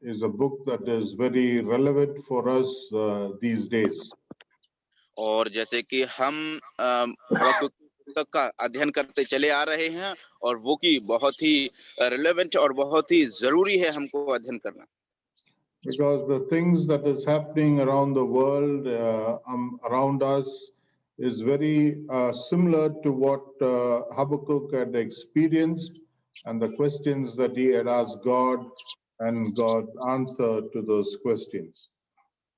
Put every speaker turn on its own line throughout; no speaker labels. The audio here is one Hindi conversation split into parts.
is a book that is very relevant for us these days.
और जैसे कि हम हबक्कुक की पुस्तक का अध्ययन करते चले आ रहे हैं और वो की बहुत ही रिलेवेंट और बहुत ही जरूरी है हमको अध्ययन करना,
Because the things that is happening around the world, around us, is very similar to what Habakkuk had experienced, and the questions that he had asked God, and God's answer to those questions.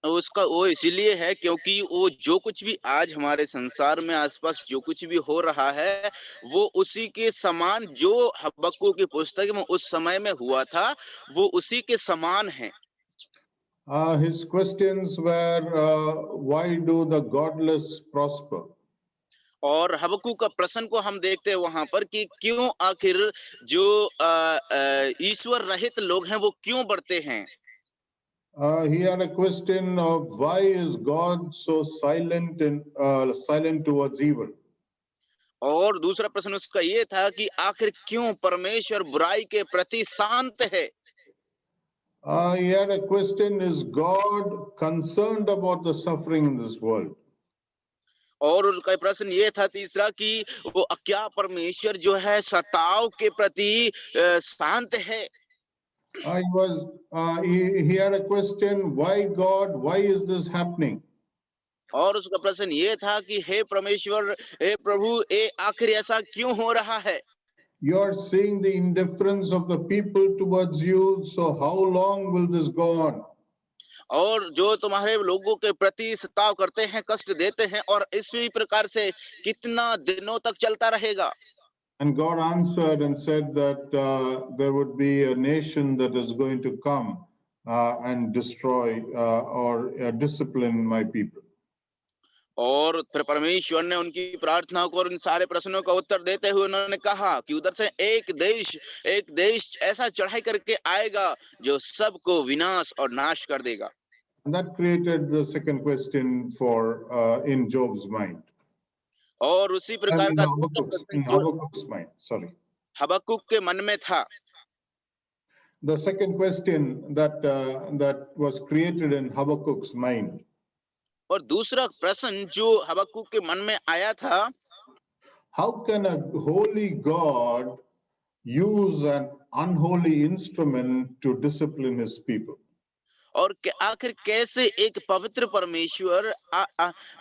उसका वो इसीलिए है क्योंकि वो जो कुछ भी आज हमारे संसार में आसपास जो कुछ भी हो रहा है वो उसी के समान जो हबक्कुक की पुस्तक में उस समय में हुआ था वो उसी के समान है।
His questions were, why do the godless prosper?
और हबक्कुक का प्रश्न को हम देखते हैं वहां पर कि क्यों आखिर जो ईश्वर रहित लोग हैं वो क्यों बढ़ते हैं।
He had a question of why is God so silent and silent towards evil?
और दूसरा प्रश्न उसका ये था कि आखिर क्यों परमेश्वर बुराई के प्रति शांत है।
He had a question, is God concerned about the suffering in this world?
और उसका प्रश्न ये था तीसरा कि वो क्या परमेश्वर जो है सताव के प्रति शांत है।
He had a question, why God, why is this happening?
और उसका प्रश्न ये था कि हे परमेश्वर, हे प्रभु, आखिर ऐसा क्यों हो रहा है।
You are seeing the indifference of the people towards you, so how long will this go on?
और जो तुम्हारे लोगों के प्रति सताव करते हैं, कष्ट देते हैं, और इसी प्रकार से कितना दिनों तक चलता रहेगा।
And God answered and said that there would be a nation that is going to come and destroy or discipline my people.
और फिर परमेश्वर ने उनकी प्रार्थना को और उन सारे प्रश्नों का उत्तर देते हुए उन्होंने कहा कि उधर से एक देश ऐसा चढ़ाई करके आएगा जो सबको विनाश और नाश कर देगा।
And that created the second question for in Job's mind.
और उसी प्रकार का दूसरा प्रश्न जो
Habakkuk's mind, sorry.
हबक्कुक के मन में था।
The second question that was created in Habakkuk's mind.
और दूसरा प्रश्न जो हबक्कुक के मन में आया था,
how can a holy God use an unholy instrument to discipline his people?
और आखिर कैसे एक पवित्र परमेश्वर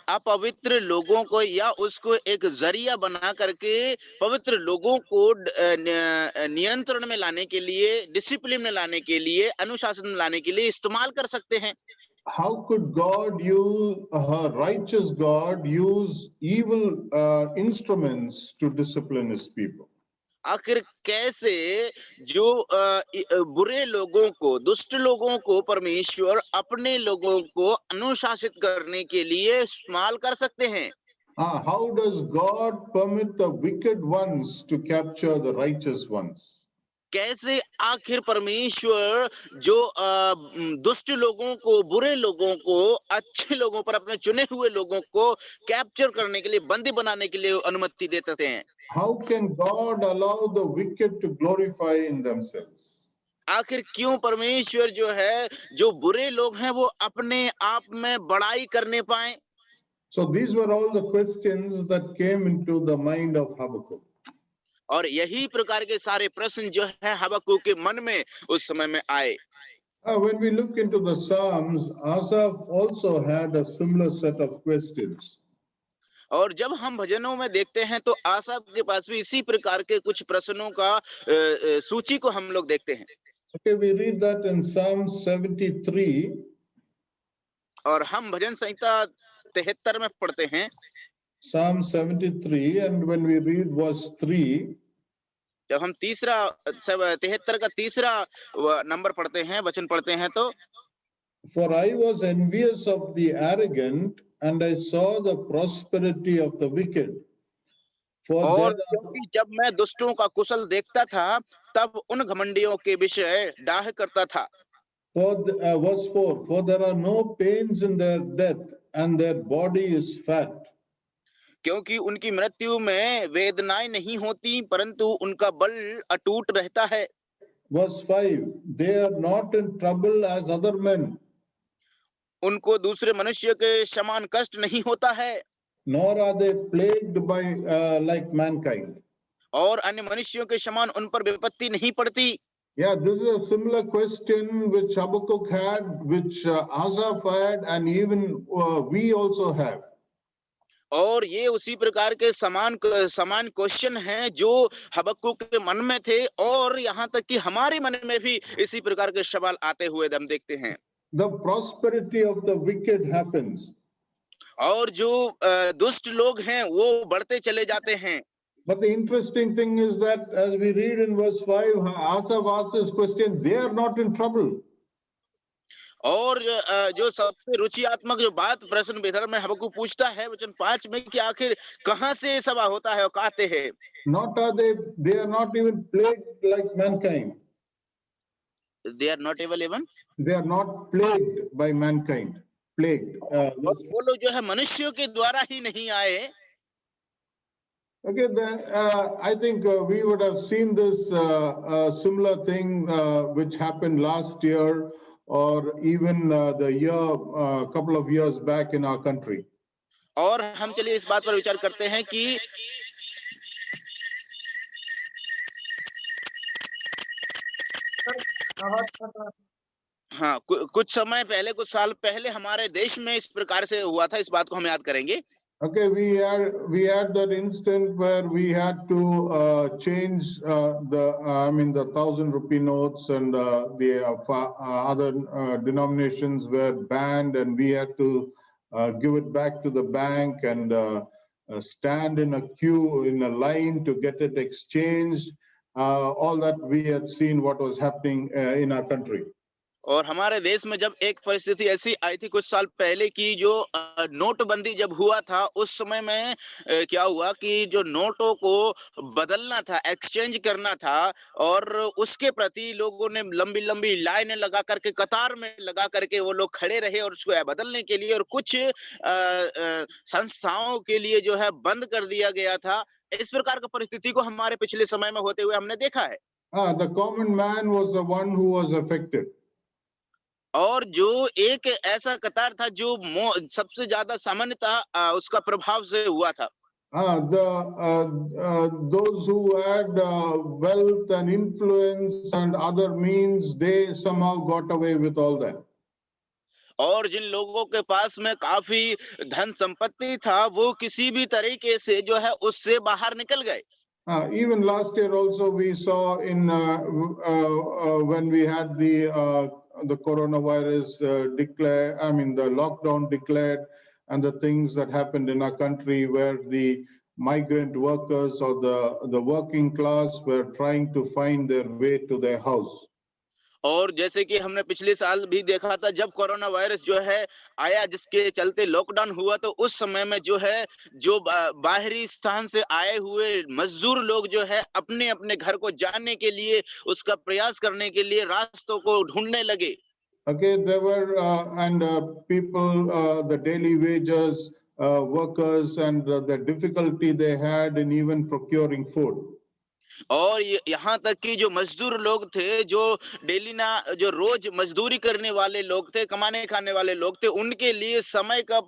अपवित्र लोगों को या उसको एक जरिया बना करके पवित्र लोगों को नियंत्रण में लाने के लिए, डिसिप्लिन में लाने के लिए, अनुशासन में लाने के लिए इस्तेमाल कर सकते हैं।
How could God use a righteous God use evil instruments to discipline his people?
आखिर कैसे जो बुरे लोगों को, दुष्ट लोगों को परमेश्वर अपने लोगों को अनुशासित करने के लिए इस्तेमाल कर सकते हैं।
How does God permit the wicked ones to capture the righteous ones?
कैसे आखिर परमेश्वर जो दुष्ट लोगों को, बुरे लोगों को अच्छे लोगों पर, अपने चुने हुए लोगों को कैप्चर करने के लिए, बंदी बनाने के लिए अनुमति देते हैं।
How can God allow the wicked to glorify in themselves?
आखिर क्यों परमेश्वर जो है, जो बुरे लोग हैं वो अपने आप में बड़ाई करने पाए।
So these were all the questions that came into the mind of Habakkuk.
और यही प्रकार के सारे प्रश्न जो है हबक्कुक के मन में उस समय में आए।
When we look into the Psalms, Asaph also had a similar set of questions.
और जब हम भजनों में देखते हैं तो आसाफ के पास भी इसी प्रकार के कुछ प्रश्नों का सूची को हम लोग देखते हैं।
Okay, we read that in Psalm 73.
और हम भजन संहिता 73 में पढ़ते हैं।
Psalm 73, and when we read verse 3,
जब हम 73 का तीसरा नंबर पढ़ते हैं, वचन पढ़ते हैं तो,
for I was envious of the arrogant, and I saw the prosperity of the wicked.
और क्योंकि जब मैं दुष्टों का कुशल देखता था तब उन घमंडियों के विषय डाह करता था।
Verse 4, for there are no pains in their death, and their body is fat.
क्योंकि उनकी मृत्यु में वेदनाएं नहीं होती परंतु उनका बल अटूट रहता है।
verse 5, they are not in trouble as other men,
उनको दूसरे मनुष्य के समान कष्ट नहीं होता है,
nor are they plagued by like mankind.
और अन्य मनुष्यों के समान उन पर विपत्ति नहीं पड़ती।
Yeah, this is a similar question which Habakkuk had, which Asaph had, and even we also have.
और ये उसी प्रकार के समान क्वेश्चन हैं जो हबक्कुक के मन में थे, और यहाँ तक कि हमारे मन में भी इसी प्रकार के सवाल आते हुए हम देखते हैं।
The prosperity of the wicked happens,
और जो दुष्ट लोग हैं वो बढ़ते चले जाते हैं।
but the interesting thing is that as we read in verse 5, Asaph asks this question, they are not in trouble.
और जो सबसे रुचियात्मक जो बात प्रश्न विधर्म में हबक्कुक पूछता है वचन 5 में कि आखिर कहाँ से ये सभा होता है और कहते हैं,
Not are they are not even plagued like mankind.
They are not even
They are not plagued by mankind. Plagued.
और वो लोग जो है मनुष्यों के द्वारा ही नहीं आए।
Okay, I think we would have seen this similar thing which happened last year or even the year, couple of years back in our country.
और हम चलिए इस बात पर विचार करते हैं कि हाँ, कुछ समय पहले, कुछ साल पहले हमारे देश में इस प्रकार से हुआ था। इस बात को हम याद करेंगे।
Okay, we had that instant where we had to change the 1,000 rupee notes, and the other denominations were banned, and we had to give it back to the bank and stand in a queue in a line to get it exchanged. All that we had seen what was happening in our country.
और हमारे देश में जब एक परिस्थिति ऐसी आई थी कुछ साल पहले की, जो नोटबंदी जब हुआ था, उस समय में क्या हुआ कि जो नोटों को बदलना था, एक्सचेंज करना था, और उसके प्रति लोगों ने लंबी लंबी लाइनें लगा करके, कतार में लगा करके वो लोग खड़े रहे, और उसको बदलने के लिए, और कुछ संस्थाओं के लिए जो है बंद कर दिया गया था। इस प्रकार का परिस्थिति को हमारे पिछले समय में होते हुए हमने देखा है।
The common man was the one who was affected.
और जो एक ऐसा कतार था जो सबसे ज्यादा सामान्यतः उसका प्रभाव से हुआ था।
Those who had wealth and influence and other means, they somehow got away with all that.
और जिन लोगों के पास में काफी धन संपत्ति था, वो किसी भी तरीके से जो है उससे बाहर निकल गए।
Even last year also we saw in when we had the coronavirus the lockdown declared, and the things that happened in our country where the migrant workers or the working class were trying to find their way to their house.
और जैसे कि हमने पिछले साल भी देखा था, जब कोरोना वायरस जो है आया, जिसके चलते लॉकडाउन हुआ, तो उस समय में जो है जो बाहरी स्थान से आए हुए मजदूर लोग जो है अपने अपने घर को जाने के लिए, उसका प्रयास करने के लिए रास्तों को ढूंढने लगे।
Okay, there were people, the daily wages workers, and the difficulty they had in even procuring food.
और यहाँ तक कि जो मजदूर लोग थे, जो जो रोज मजदूरी करने वाले लोग थे, कमाने खाने वाले लोग थे, उनके लिए समय का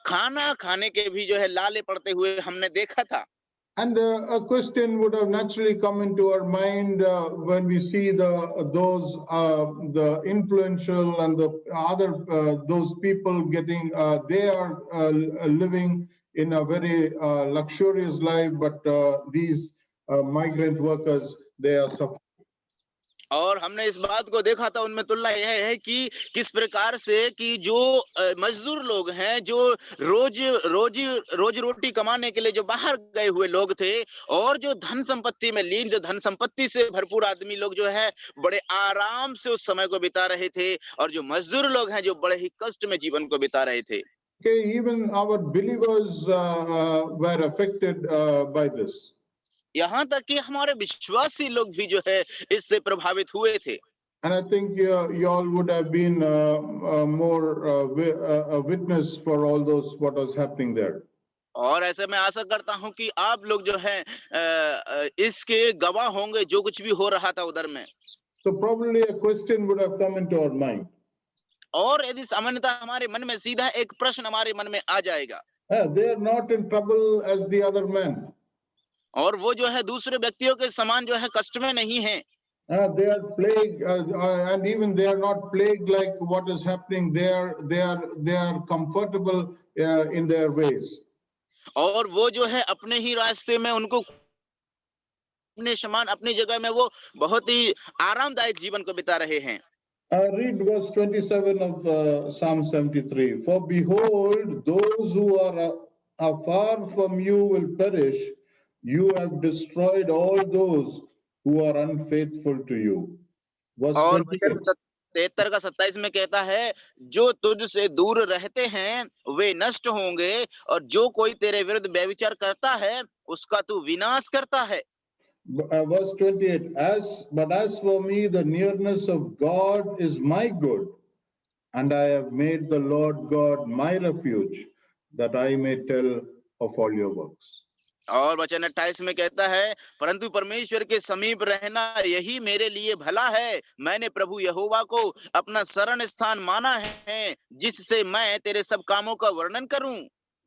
खाना खाने के भी जो है लाले पड़ते हुए हमने देखा था।
And a question would have naturally come into our mind when we see the influential and the other those people getting they are living in a very luxurious life, but these migrant workers, they are suffering.
और हमने इस बात को देखा था, उनमें तुलना यह है कि किस प्रकार से कि जो मजदूर लोग हैं, जो रोज रोटी कमाने के लिए जो बाहर गए हुए लोग थे, और जो धन संपत्ति में लीन, जो धन संपत्ति से भरपूर आदमी लोग जो है बड़े आराम से उस समय को बिता रहे थे, और जो मजदूर लोग हैं जो बड़े ही कष्ट में जीवन को बिता रहे थे।
Okay, even our believers were affected by this.
यहाँ तक कि हमारे विश्वासी लोग भी जो है इससे प्रभावित हुए थे।
And I think you all would have been more a witness for all those what was happening there.
और ऐसे मैं आशा करता हूं कि आप लोग जो है इसके गवाह होंगे, जो कुछ भी हो रहा था उधर में।
So probably a question would have come into our mind.
और यदि सामान्यतः हमारे मन में सीधा एक प्रश्न हमारे मन में आ जाएगा,
They are not in trouble as the other men.
और वो जो है दूसरे व्यक्तियों के समान जो है कष्ट में नहीं है,
They are plagued, and even they are not plagued like what is happening. They are comfortable in their ways.
और वो जो है अपने ही रास्ते में उनको अपने समान अपनी जगह में वो बहुत ही आरामदायक जीवन को बिता रहे हैं।
Read verse 27 of Psalm 73. For behold, those who are afar from you will perish. You have destroyed all those who are unfaithful to you. Verse
और
28.
वचन 73 का 27 में कहता है, जो तुझ से दूर रहते हैं वे नष्ट होंगे, और जो कोई तेरे विरुद्ध व्यभिचार करता है उसका तू विनाश करता है।
Verse 28, but as for me, the nearness of God is my good, and I have made the Lord God my refuge, that I may tell of all your works.
और वचन 28 में कहता है, परंतु परमेश्वर के समीप रहना यही मेरे लिए भला है। मैंने प्रभु यहोवा को अपना शरण स्थान माना है, जिससे मैं तेरे सब कामों का वर्णन करूं।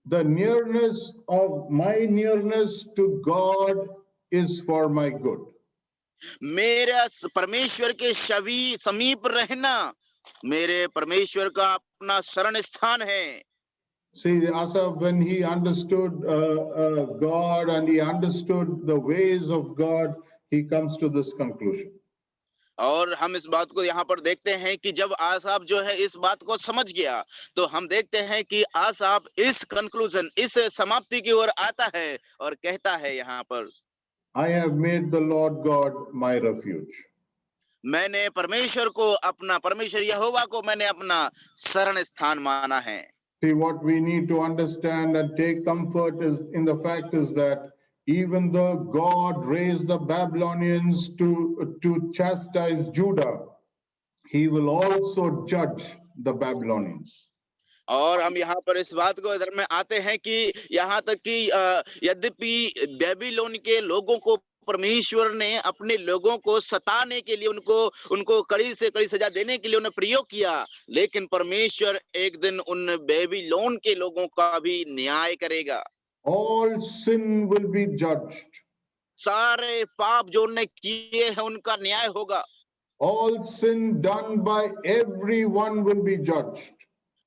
The nearness of my nearness to God is for my good.
मेरा परमेश्वर के समीप रहना मेरे परमेश्वर का अपना शरण स्थान है।
See, Asaph, when he understood God and he understood the ways of God, he comes to this conclusion.
और हम इस बात को यहाँ पर देखते हैं कि जब आसाफ जो है इस बात को समझ गया, तो हम देखते हैं कि आसाफ इस कंक्लूजन, इस समाप्ति की ओर आता है और कहता है यहाँ पर,
I have made the Lord God my refuge.
मैंने परमेश्वर को अपना, परमेश्वर यहोवा को मैंने अपना शरण स्थान माना है।
See, what we need to understand and take comfort is in the fact is that even though God raised the Babylonians to chastise Judah, he will also judge the Babylonians.
और हम यहाँ पर इस बात को इधर में आते हैं कि यहाँ तक कि यद्यपि बेबीलोन के लोगों को परमेश्वर ने अपने लोगों को सताने के लिए, उनको कड़ी से कड़ी सजा देने के लिए उन्हें प्रयोग किया, लेकिन परमेश्वर एक दिन उन बेबीलोन के लोगों का भी न्याय करेगा।
All sin will be judged.
सारे पाप जो उन्होंने किए हैं उनका न्याय होगा।
All sin done by everyone will be judged.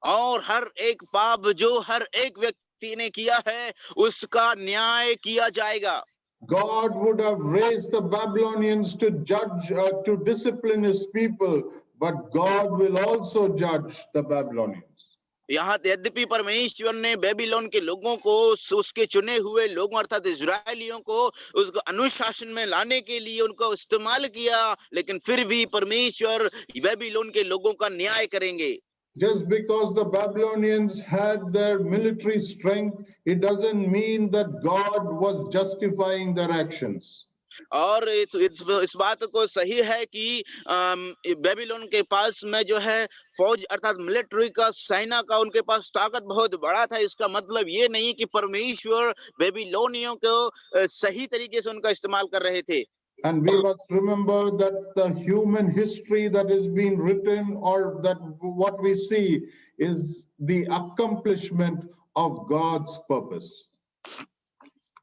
और हर एक पाप जो हर एक व्यक्ति ने किया है उसका न्याय किया जाएगा।
God would have raised the Babylonians to judge, to discipline his people, but God will also judge the Babylonians.
यहाँ यद्यपि परमेश्वर ने बेबीलोन के लोगों को, उसके चुने हुए लोगों अर्थात इजरायलियों को उसको अनुशासन में लाने के लिए उनको इस्तेमाल किया, लेकिन फिर भी परमेश्वर बेबीलोन के लोगों का न्याय करेंगे।
Just because the Babylonians had their military strength, it doesn't mean that God was justifying their actions.
और इस बात को सही है कि बेबीलोन के पास में जो है फौज अर्थात मिलिट्री का, सेना का उनके पास ताकत बहुत बड़ा था। इसका मतलब ये नहीं कि परमेश्वर बेबीलोनियों को सही तरीके से उनका इस्तेमाल कर रहे थे।
And we must remember that the human history that is being written, or that what we see, is the accomplishment of God's purpose.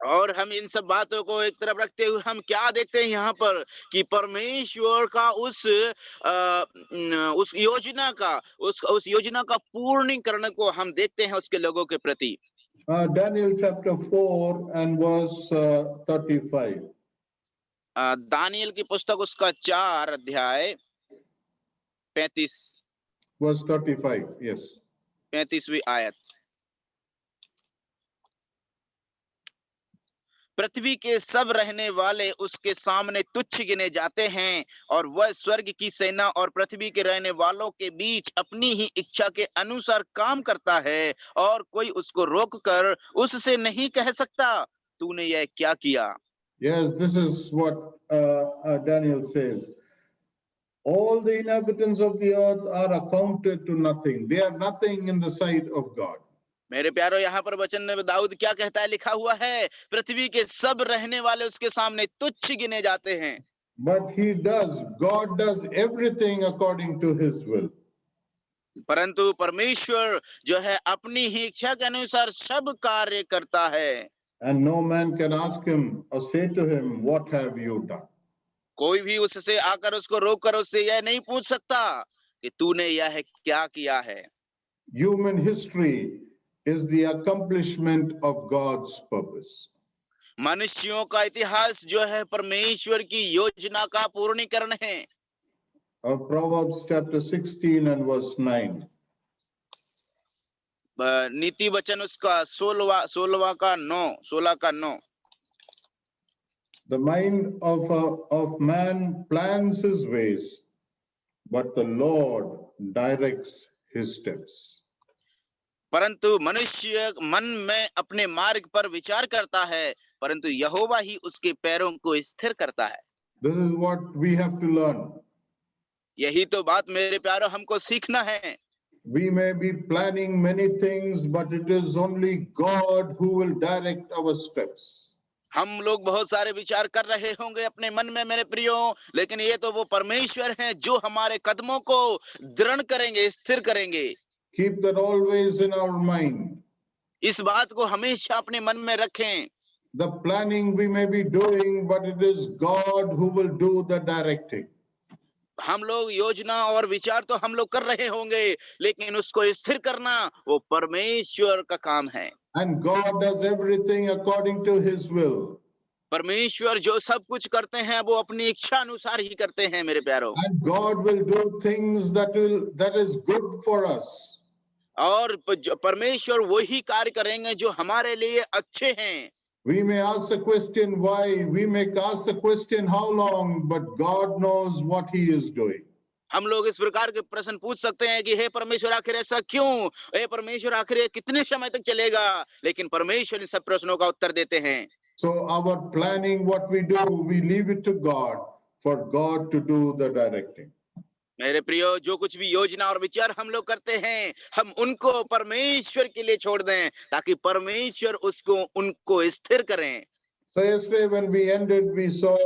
और हम इन सब बातों को एक तरफ रखते हुए हम क्या देखते हैं यहाँ पर कि परमेश्वर का उस योजना का पूर्णीकरण को हम देखते हैं उसके लोगों के प्रति।
Daniel chapter 4 and verse 35.
Daniel की पुस्तक उसका 4 अध्याय 35
Verse 35, yes.
35वीं आयत। पृथ्वी के सब रहने वाले उसके सामने तुच्छ गिने जाते हैं, और वह स्वर्ग की सेना और पृथ्वी के रहने वालों के बीच अपनी ही इच्छा के अनुसार काम करता है, और कोई उसको रोककर उससे नहीं कह सकता, तूने यह क्या किया।
Yes, this is what Daniel says. All the inhabitants of the earth are accounted to nothing. They are nothing in the sight of God.
मेरे प्यारो, यहाँ पर वचन में दाऊद क्या कहता है, लिखा हुआ है, पृथ्वी के सब रहने वाले उसके सामने तुच्छ गिने जाते हैं।
But God does everything according to his will.
परंतु परमेश्वर जो है अपनी ही इच्छा के अनुसार सब कार्य करता है।
And no man can ask him or say to him, what have you done?
कोई भी उससे आकर उसको रोक कर उससे यह नहीं पूछ सकता कि तूने यह क्या किया है।
Human history is the accomplishment of God's purpose.
मनुष्यों का इतिहास जो है परमेश्वर की योजना का पूर्णीकरण है।
Proverbs chapter 16 and verse 9.
नीति वचन उसका 16 का 9।
The mind of man plans his ways, but the Lord directs his steps.
परंतु मनुष्य मन में अपने मार्ग पर विचार करता है, परंतु यहोवा ही उसके पैरों को स्थिर करता है।
This is what we have to learn.
यही तो बात मेरे प्यारों हमको सीखना है।
We may be planning many things, but it is only God who will direct our steps.
हम लोग बहुत सारे विचार कर रहे होंगे अपने मन में मेरे प्रियो, लेकिन ये तो वो परमेश्वर हैं जो हमारे कदमों को दृढ़ करेंगे, स्थिर करेंगे।
Keep that always in our mind.
इस बात को हमेशा अपने मन में रखें।
The planning we may be doing, but it is God who will do the directing.
हम लोग योजना और विचार तो हम लोग कर रहे होंगे, लेकिन उसको स्थिर करना वो परमेश्वर का काम है।
And God does everything according to his will.
परमेश्वर जो सब कुछ करते हैं वो अपनी इच्छा अनुसार ही करते हैं मेरे प्यारों।
And God will do things that is good for us.
और परमेश्वर वही कार्य करेंगे जो हमारे लिए अच्छे हैं।
We may ask the question why, we may ask the question how long, but God knows what he is doing.
हम लोग इस प्रकार के प्रश्न पूछ सकते हैं कि हे परमेश्वर आखिर ऐसा क्यों, हे परमेश्वर आखिर ये कितने समय तक चलेगा, लेकिन परमेश्वर इन सब प्रश्नों का उत्तर देते हैं।
So our planning, what we do, we leave it to God for God to do the directing.
मेरे प्रियो, जो कुछ भी योजना और विचार हम लोग करते हैं, हम उनको परमेश्वर के लिए छोड़ दें ताकि परमेश्वर उनको स्थिर करें।
So yesterday when we ended, we saw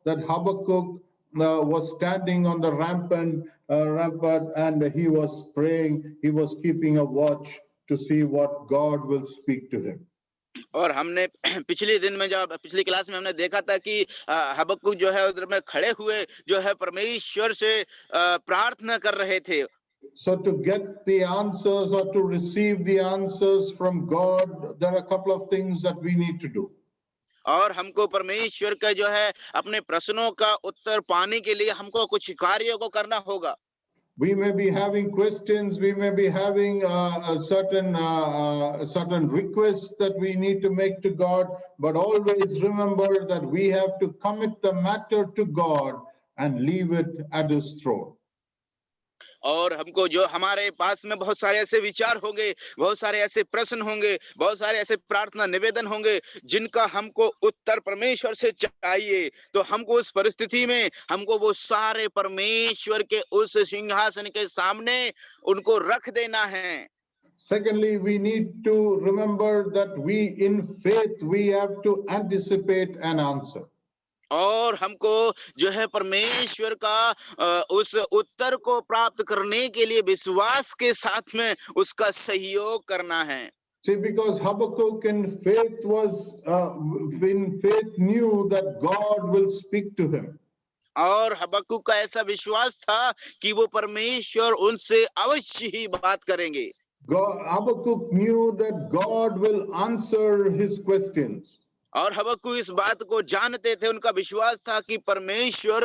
that Habakkuk was standing on the rampart and he was praying, he was keeping a watch to see what God will speak to him.
और हमने पिछली क्लास में हमने देखा था कि हबक्कुक जो है उधर में खड़े हुए जो है परमेश्वर से प्रार्थना कर रहे थे।
So to get the answers or to receive the answers from God, there are a couple of things that we need to do.
और हमको परमेश्वर का जो है अपने प्रश्नों का उत्तर पाने के लिए हमको कुछ कार्यों को करना होगा।
We may be having questions, we may be having a certain requests that we need to make to God, but always remember that we have to commit the matter to God and leave it at his throne.
और हमको जो हमारे पास में बहुत सारे ऐसे विचार होंगे, बहुत सारे ऐसे प्रश्न होंगे, बहुत सारे ऐसे प्रार्थना निवेदन होंगे जिनका हमको उत्तर परमेश्वर से चाहिए, तो हमको उस परिस्थिति में हमको वो सारे परमेश्वर के उस सिंहासन के सामने उनको रख देना है।
Secondly, we need to remember that in faith we have to anticipate an answer.
और हमको जो है परमेश्वर का उस उत्तर को प्राप्त करने के लिए विश्वास के साथ में उसका सहयोग करना है।
See, because Habakkuk in faith knew that God will speak to him.
और हबक्कुक का ऐसा विश्वास था कि वो परमेश्वर उनसे अवश्य ही बात करेंगे।
Habakkuk knew that God will answer his questions.
और हबक्कुक इस बात को जानते थे, उनका विश्वास था कि परमेश्वर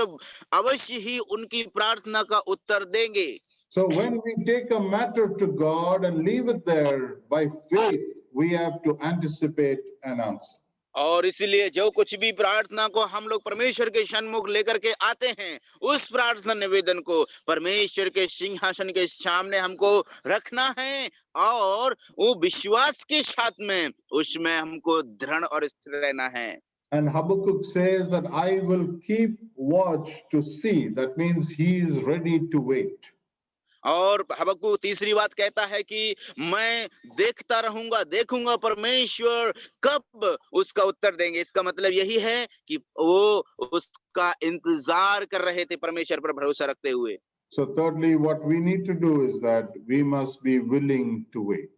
अवश्य ही उनकी प्रार्थना का उत्तर देंगे।
So when we take a matter to God and leave it there by faith, we have to anticipate an answer.
और इसलिए जो कुछ भी प्रार्थना को हम लोग परमेश्वर के सन्मुख लेकर के आते हैं, उस प्रार्थना निवेदन को परमेश्वर के सिंहासन के सामने हमको रखना है और वो विश्वास के साथ में उसमें हमको दृढ़ और स्थिर रहना है।
And Habakkuk says that I will keep watch to see. That means he is ready to wait.
और हबक्कूक तीसरी बात कहता है कि मैं देखता रहूंगा, देखूंगा परमेश्वर कब उसका उत्तर देंगे। इसका मतलब यही है कि वो उसका इंतजार कर रहे थे परमेश्वर पर भरोसा रखते हुए।
So thirdly, what we need to do is that we must be willing to wait.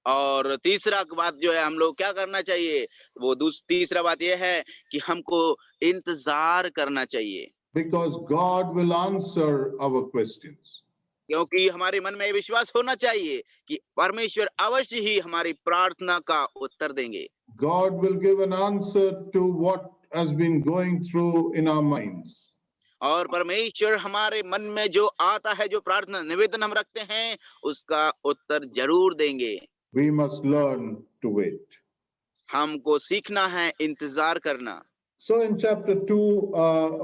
और तीसरा बात जो है हम लोग क्या करना चाहिए, वो तीसरा बात यह है कि हमको इंतजार करना चाहिए,
Because God will answer our questions.
क्योंकि हमारे मन में ये विश्वास होना चाहिए कि परमेश्वर अवश्य ही हमारी प्रार्थना का उत्तर देंगे।
God will give an answer to what has been going through in our minds.
और परमेश्वर हमारे मन में जो आता है, जो प्रार्थना निवेदन हम रखते हैं, उसका उत्तर जरूर देंगे।
We must learn to wait.
हमको सीखना है इंतजार करना।
So in chapter 2,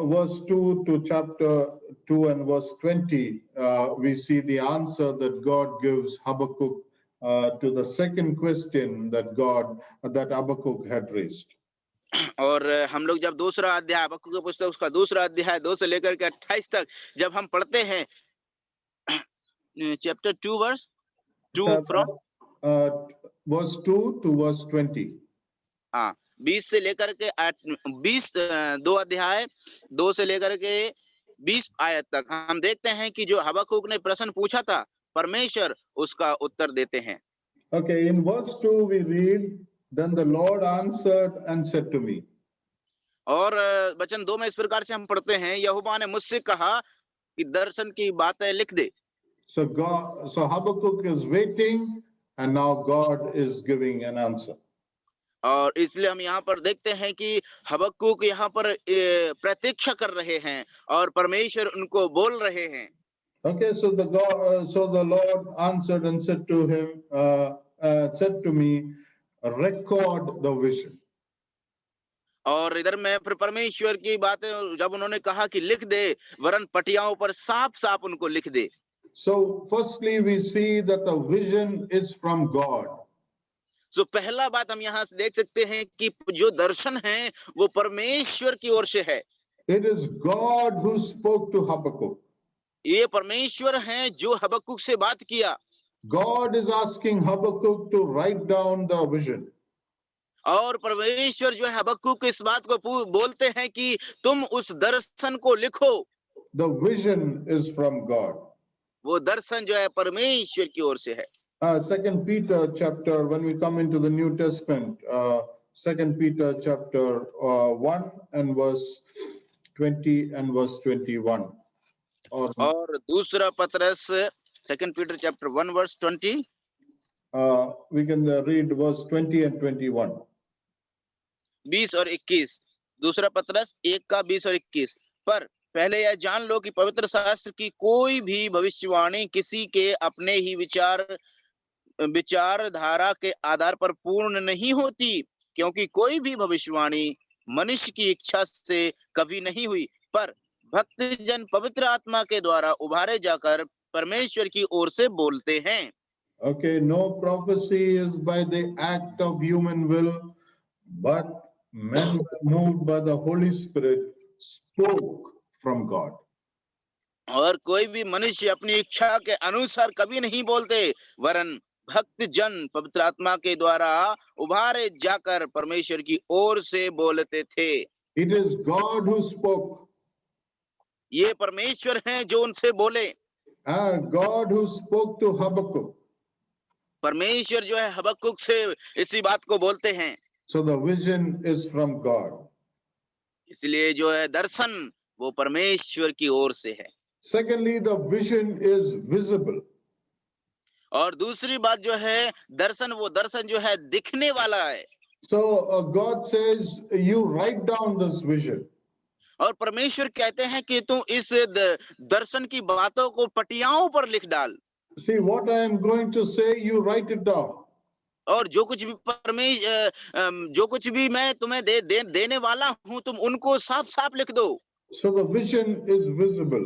verse 2 to chapter 2 and verse 20, we see the answer that God gives Habakkuk to the second question that Habakkuk had raised.
और हम लोग जब दूसरा अध्याय हबक्कूक की पुस्तक उसका दूसरा अध्याय 2 से लेकर के 28 तक जब हम पढ़ते हैं, chapter 2 verse 2 from
Verse 2 to verse 20.
हाँ 20 से लेकर के 20 दो अध्याय 2 से लेकर के 20 आयत तक हम देखते हैं कि जो हबक्कूक ने प्रश्न पूछा था, परमेश्वर उसका उत्तर देते हैं।
Okay, in verse 2 we read, then the Lord answered and said to me.
और वचन 2 में इस प्रकार से हम पढ़ते हैं, यहोवा ने मुझसे कहा कि दर्शन की बातें लिख दे।
So Habakkuk is waiting and now God is giving an answer.
और इसलिए हम यहाँ पर देखते हैं कि हबक्कूक यहाँ पर प्रतीक्षा कर रहे हैं और परमेश्वर उनको बोल रहे हैं।
Okay, so the Lord answered and said to him, said to me, record the vision.
और इधर में फिर परमेश्वर की बातें जब उन्होंने कहा कि लिख दे, वरन पटियाओं पर साफ साफ उनको लिख दे।
So firstly we see that the vision is from God.
तो पहला बात हम यहाँ से देख सकते हैं कि जो दर्शन है वो परमेश्वर की ओर से है।
It is God who spoke to Habakkuk.
ये परमेश्वर हैं जो हबक्कूक से बात किया।
God is asking Habakkuk to write down the vision.
और परमेश्वर जो है हबक्कूक को इस बात को बोलते हैं कि तुम उस दर्शन को लिखो।
The vision is from God.
वो दर्शन जो है परमेश्वर की ओर से है।
Second Peter chapter, when we come into the New Testament, Second Peter chapter 1 and verse 20 and verse 21.
और दूसरा पत्रस second Peter chapter 1 verse 20,
we can read verse 20 and 21.
20 और 21, दूसरा पत्रस 1 का 20 और 21। पर पहले यह जान लो कि पवित्र शास्त्र की कोई भी भविष्यवाणी किसी के अपने ही विचारधारा के आधार पर पूर्ण नहीं होती, क्योंकि कोई भी भविष्यवाणी मनुष्य की इच्छा से कभी नहीं हुई, पर भक्तजन पवित्र आत्मा के द्वारा उभारे जाकर परमेश्वर की ओर से बोलते हैं।
Okay, no prophecy is by the act of human will, but men moved by the Holy Spirit spoke from God.
और कोई भी मनुष्य अपनी इच्छा के अनुसार कभी नहीं बोलते, वरन भक्त जन पवित्र आत्मा के द्वारा उभारे जाकर परमेश्वर की ओर से बोलते थे।
It is God who spoke.
ये परमेश्वर हैं जो उनसे बोले।
God who spoke to Habakkuk.
परमेश्वर जो है हबक्कूक से इसी बात को बोलते हैं।
So the vision is from God.
इसलिए जो है दर्शन वो परमेश्वर की ओर से है।
Secondly, the vision is visible.
और दूसरी बात जो है दर्शन, वो दर्शन जो है दिखने वाला है।
So God says, you write down this vision.
और परमेश्वर कहते हैं कि तू इस दर्शन की बातों को पटियाओं पर लिख डाल।
See what I am going to say, you write it down.
और जो कुछ भी मैं तुम्हें देने वाला हूं, तुम उनको साफ साफ लिख दो।
So the vision is visible.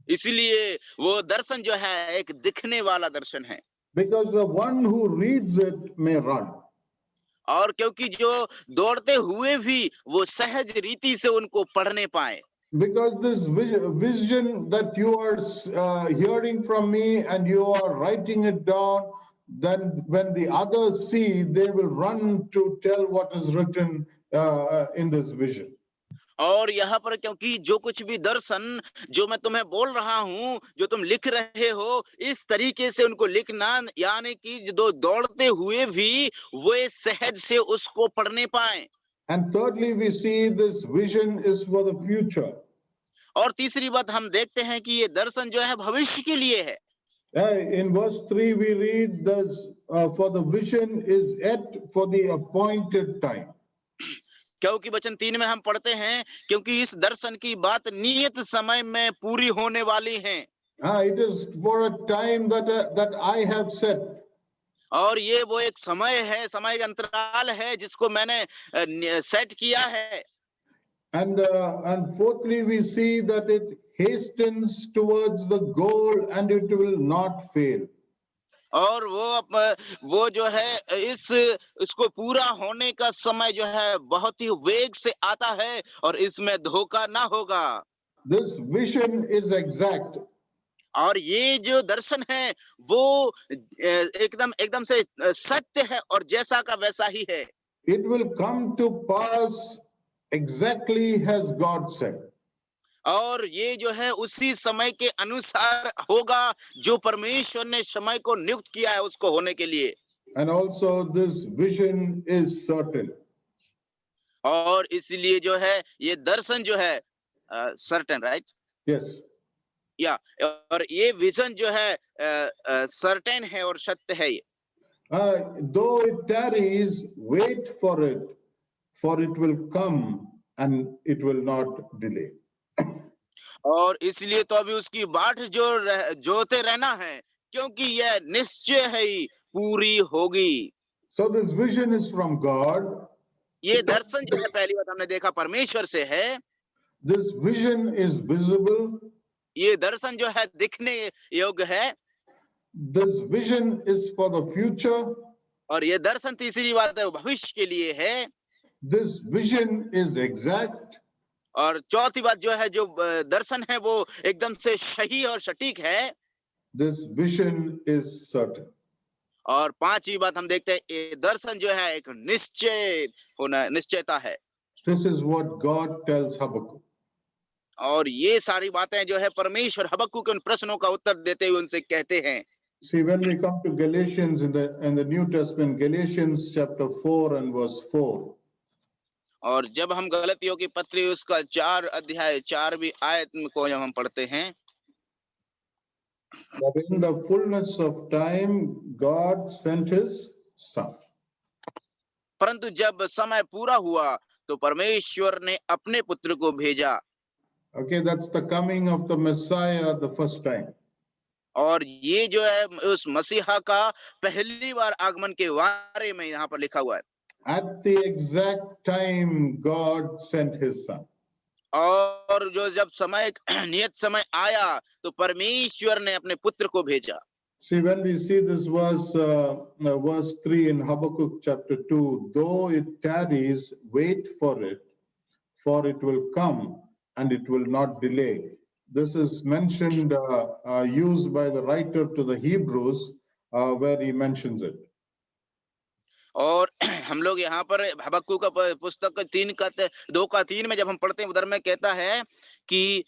इसीलिए वो दर्शन जो है एक दिखने वाला दर्शन है।
Because the one who reads it may run.
और क्योंकि जो दौड़ते हुए भी वो सहज रीति से उनको पढ़ने पाए।
Because this vision that you are hearing from me and you are writing it down, then when the others see, they will run to tell what is written in this vision.
और यहाँ पर क्योंकि जो कुछ भी दर्शन जो मैं तुम्हें बोल रहा हूँ, जो तुम लिख रहे हो, इस तरीके से उनको लिखना, यानी कि जो दौड़ते हुए भी वे सहज से उसको पढ़ने पाए।
And thirdly, we see this vision is for the future.
और तीसरी बात हम देखते हैं कि ये दर्शन जो है भविष्य के लिए है।
In verse 3, we read this, for the vision is yet for the appointed time.
क्योंकि वचन 3 में हम पढ़ते हैं, क्योंकि इस दर्शन की बात नियत समय में पूरी होने वाली है।
It is for a time that I have set.
और ये वो एक समय है, समय का अंतराल है जिसको मैंने सेट किया है।
And fourthly, we see that it hastens towards the goal and it will not fail.
और वो जो है इसको पूरा होने का समय जो है बहुत ही वेग से आता है और इसमें धोखा ना होगा।
This vision is exact.
और ये जो दर्शन है वो एकदम एकदम से सत्य है और जैसा का वैसा ही है।
It will come to pass exactly as God said.
और ये जो है उसी समय के अनुसार होगा जो परमेश्वर ने समय को नियुक्त किया है उसको होने के लिए।
And also this vision is certain.
और इसलिए जो है ये दर्शन जो है सर्टेन, राइट?
Yes.
या और ये विजन जो है सर्टेन है और सत्य है ये।
Though it tarries, wait for it will come and it will not delay.
और इसलिए तो अभी उसकी बाट जोते रहना है, क्योंकि यह निश्चय है ही पूरी होगी।
So this vision is from God.
ये दर्शन जो है पहली बात हमने देखा परमेश्वर से है।
This vision is visible.
ये दर्शन जो है दिखने योग्य है।
This vision is for the future.
और ये दर्शन तीसरी बात है भविष्य के लिए है।
This vision is exact.
और चौथी बात जो है जो दर्शन है वो एकदम से सही और सटीक है।
This vision is certain.
और पांचवी बात हम देखते हैं ये दर्शन जो है एक निश्चयता है।
This is what God tells Habakkuk.
और ये सारी बातें जो है परमेश्वर हबक्कुक के उन प्रश्नों का उत्तर देते हुए उनसे कहते हैं।
See, when we come to Galatians in the New Testament, Galatians chapter 4 and verse 4.
और जब हम गलतियों की पत्री उसका 4 अध्याय 4वीं आयत को जब हम पढ़ते हैं,
That in the fullness of time, God sent his son.
परंतु जब समय पूरा हुआ तो परमेश्वर ने अपने पुत्र को भेजा।
Okay, that's the coming of the Messiah the first time.
और ये जो है उस मसीहा का पहली बार आगमन के बारे में यहाँ पर लिखा हुआ है।
At the exact time, God sent his son.
और जो जब समय नियत समय आया तो परमेश्वर ने अपने पुत्र को भेजा।
See, when we see this verse 3 in Habakkuk chapter 2, though it tarries, wait for it will come and it will not delay. This is mentioned, used by the writer to the Hebrews, where he mentions it.
और हम लोग यहाँ पर हबक्कुक का पुस्तक 2:3 में जब हम पढ़ते हैं उधर में कहता है कि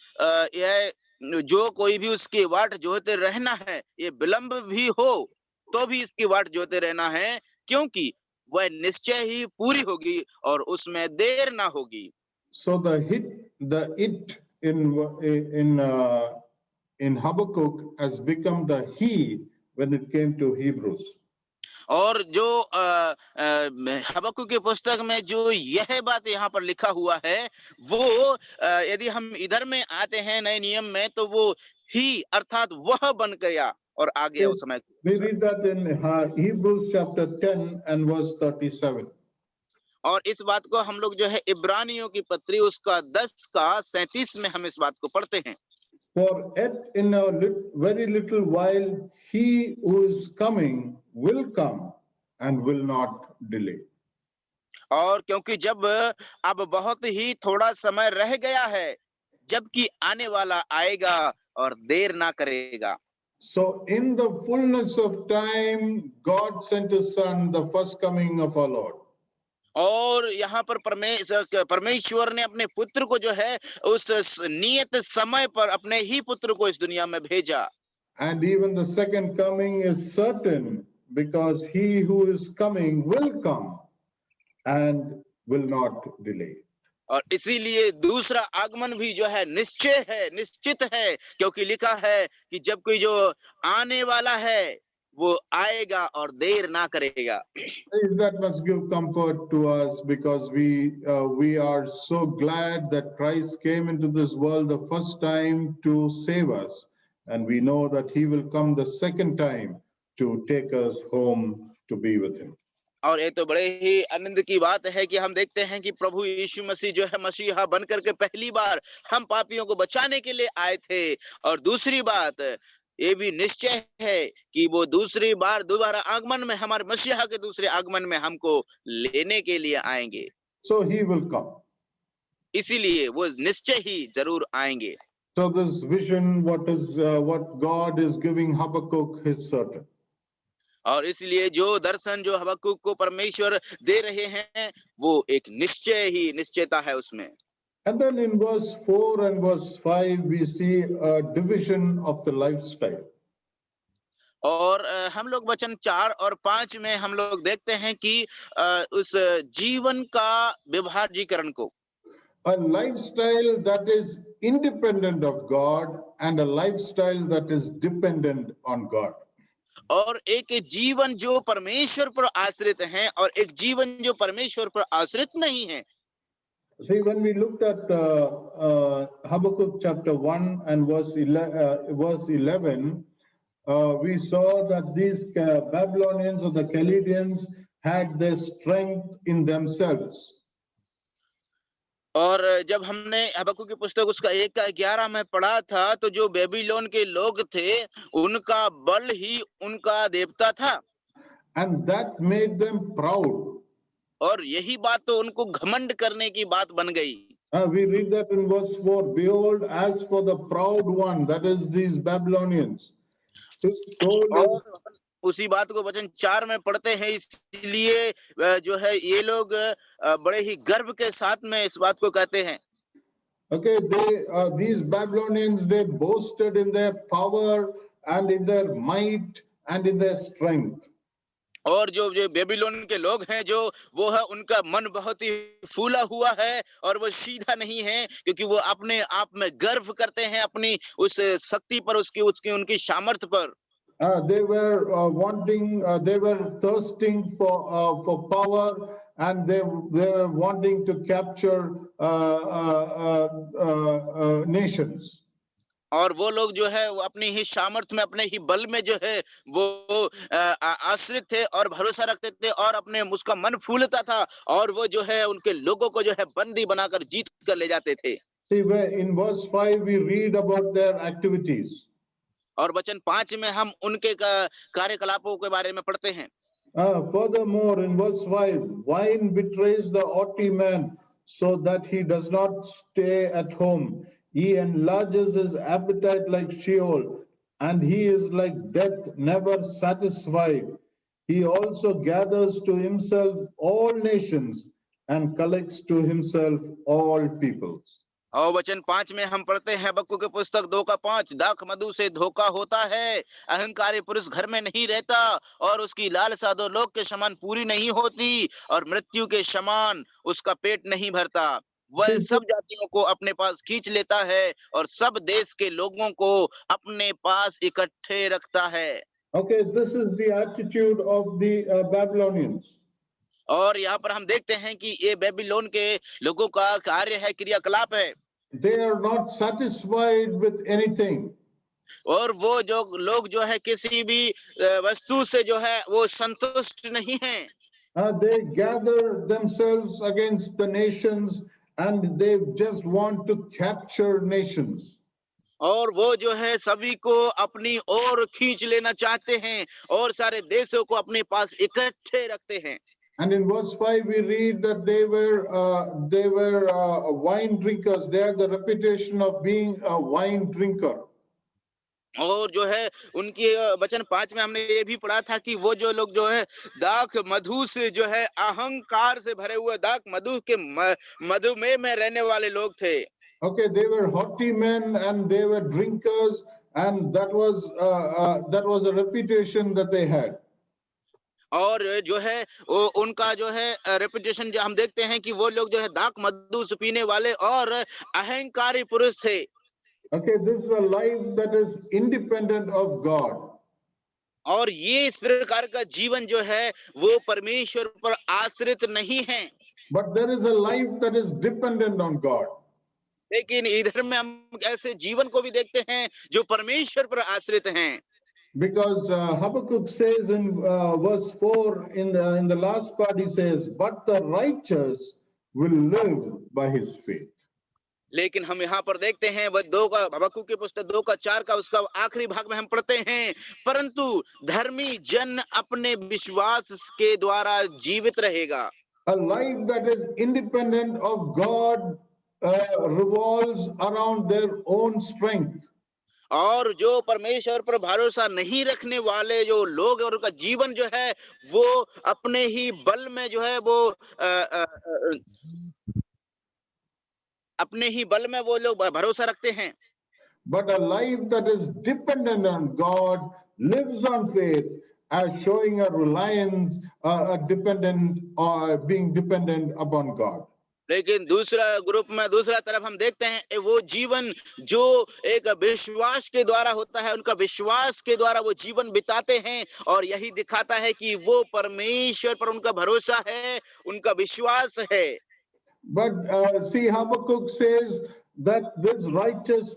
यह जो कोई भी उसकी वाट जोते रहना है, ये विलंब भी हो तो भी इसकी वाट जोते रहना है, क्योंकि वह निश्चय ही पूरी होगी और उसमें देर ना होगी।
So the it in Habakkuk has become the he when it came to Hebrews.
और जो हबक्कुक की पुस्तक में जो यह बात यहाँ पर लिखा हुआ है वो यदि हम इधर में आते हैं नए नियम में तो वो ही अर्थात वह बन गया और आ गया उस समय।
We read that in Hebrews chapter 10 and verse 37.
और इस बात को हम लोग जो है इब्रानियों की पत्री उसका 10:37 में हम इस बात को पढ़ते हैं।
For yet in a very little while he who is coming will come and will not delay.
और क्योंकि जब अब बहुत ही थोड़ा समय रह गया है जबकि आने वाला आएगा और देर ना करेगा।
So in the fullness of time, God sent his son, the first coming of our Lord.
और यहाँ पर परमेश्वर ने अपने पुत्र को जो है उस नियत समय पर अपने ही पुत्र को इस दुनिया में भेजा।
And even the second coming is certain because he who is coming will come and will not delay.
और इसीलिए दूसरा आगमन भी जो है निश्चित है, क्योंकि लिखा है कि जब कोई जो आने वाला है वो आएगा और देर ना करेगा।
That must give comfort to us because we are so glad that Christ came into this world the first time to save us, and we know that he will come the second time to take us home to be with him.
और ये तो बड़े ही आनंद की बात है कि हम देखते हैं कि प्रभु यीशु मसीह जो है मसीहा बन करके पहली बार हम पापियों को बचाने के लिए आए थे, और दूसरी बात ये भी निश्चय है कि वो दूसरी बार दोबारा आगमन में, हमारे मसीहा के दूसरे आगमन में हमको लेने के लिए आएंगे।
So he will come.
इसीलिए वो निश्चय ही जरूर आएंगे।
So this vision, what God is giving Habakkuk is certain.
और इसलिए जो दर्शन जो हबक्कुक को परमेश्वर दे रहे हैं वो एक निश्चयता है उसमें।
And then in verse 4 and verse 5 we see a division of the lifestyle.
और हम लोग वचन 4 और 5 में हम लोग देखते हैं कि उस जीवन का विभाजीकरण को,
A lifestyle that is independent of God and a lifestyle that is dependent on God.
और एक जीवन जो परमेश्वर पर आश्रित है और एक जीवन जो परमेश्वर पर आश्रित नहीं है।
See, when we looked at Habakkuk chapter 1 and verse 11, we saw that these Babylonians or the Chaldeans had their strength in themselves.
और जब हमने हबक्कुक की पुस्तक उसका 1 का 11 में पढ़ा था, तो जो बेबीलोन के लोग थे उनका बल ही उनका देवता था,
And that made them proud.
और यही बात तो उनको घमंड करने की बात बन गई।
We read that in verse 4, behold, as for the proud one, that is these Babylonians, his soul is
और उसी बात को वचन 4 में पढ़ते हैं, इसलिए जो है ये लोग बड़े ही गर्व के साथ में इस बात को कहते हैं।
okay, these Babylonians, they boasted in their power and in their might and in their strength.
और जो बेबीलोन के लोग हैं जो वो है उनका मन बहुत ही फूला हुआ है और वो सीधा नहीं है, क्योंकि वो अपने आप में गर्व करते हैं अपनी उस शक्ति पर, उसकी उनकी सामर्थ्य पर।
They were thirsting for power, and they were wanting to capture nations.
और वो लोग जो है वो अपनी ही सामर्थ्य में, अपने ही बल में जो है वो आश्रित थे और भरोसा रखते थे, और अपने उसका मन फूलता था, और वो जो है उनके लोगों को जो है बंदी बनाकर जीत कर ले जाते थे।
See, in verse 5 we read about their activities.
और वचन 5 में हम उनके कार्यकलापों के बारे में पढ़ते हैं।
Furthermore, in verse 5, wine betrays the haughty man so that he does not stay at home. He enlarges his appetite like Sheol, and he is like death, never satisfied. He also gathers to himself all nations and collects to himself all peoples.
और वचन 5 में हम पढ़ते हैं हबक्कुक की पुस्तक 2 का 5, दाख मधु से धोखा होता है, अहंकारी पुरुष घर में नहीं रहता, और उसकी लालसा दो लोग के समान पूरी नहीं होती, और मृत्यु के समान उसका पेट नहीं भरता। वह सब जातियों को अपने पास खींच लेता है और सब देश के लोगों को अपने पास इकट्ठे रखता है।
Okay, this is the attitude of the Babylonians.
और यहाँ पर हम देखते हैं कि ये बेबीलोन के लोगों का कार्य है, क्रियाकलाप है।
They are not satisfied with anything.
और वो जो लोग जो है किसी भी वस्तु से जो है वो संतुष्ट नहीं हैं।
They gather themselves against the nations and they just want to capture nations.
और वो जो है सभी को अपनी ओर खींच लेना चाहते हैं और सारे देशों को अपने पास इकट्ठे रखते हैं।
And in verse 5, we read that they were wine drinkers. They had the reputation of being a wine drinker.
और जो है उनकी वचन 5 में हमने ये भी पढ़ा था कि वो जो लोग जो है दाख मधु से जो है अहंकार से भरे हुए दाख मधु के मधुमेह में रहने वाले लोग थे।
Okay, they were haughty men and they were drinkers, and that was a reputation that they had.
और जो है वो उनका जो है रेपुटेशन जो हम देखते हैं कि वो लोग जो है दाख मधु से पीने वाले और अहंकारी पुरुष थे।
Okay, this is a life that is independent of God.
और ये इस प्रकार का जीवन जो है वो परमेश्वर पर आश्रित नहीं है।
But there is a life that is dependent on God.
लेकिन इधर में हम ऐसे जीवन को भी देखते हैं जो परमेश्वर पर आश्रित हैं।
Because Habakkuk says in verse 4, in the last part, he says, "But the righteous will live by his faith."
लेकिन हम यहाँ पर देखते हैं वह 2 का हबक्कुक की पुस्तक 2 का 4 का उसका आखिरी भाग में हम पढ़ते हैं, परंतु धर्मी जन अपने विश्वास के द्वारा जीवित रहेगा।
A life that is independent of God revolves around their own strength.
और जो परमेश्वर पर भरोसा नहीं रखने वाले जो लोग और उनका जीवन जो है वो अपने ही बल में जो है वो अपने ही बल में वो लोग भरोसा रखते हैं।
But a life that is dependent on God lives on faith, as showing a reliance, being dependent upon God.
लेकिन दूसरा ग्रुप में दूसरा तरफ हम देखते हैं वो जीवन जो एक विश्वास के द्वारा होता है, उनका विश्वास के द्वारा वो जीवन बिताते हैं और यही दिखाता है कि वो परमेश्वर पर उनका भरोसा है, उनका विश्वास है।
But see, Habakkuk says that the righteous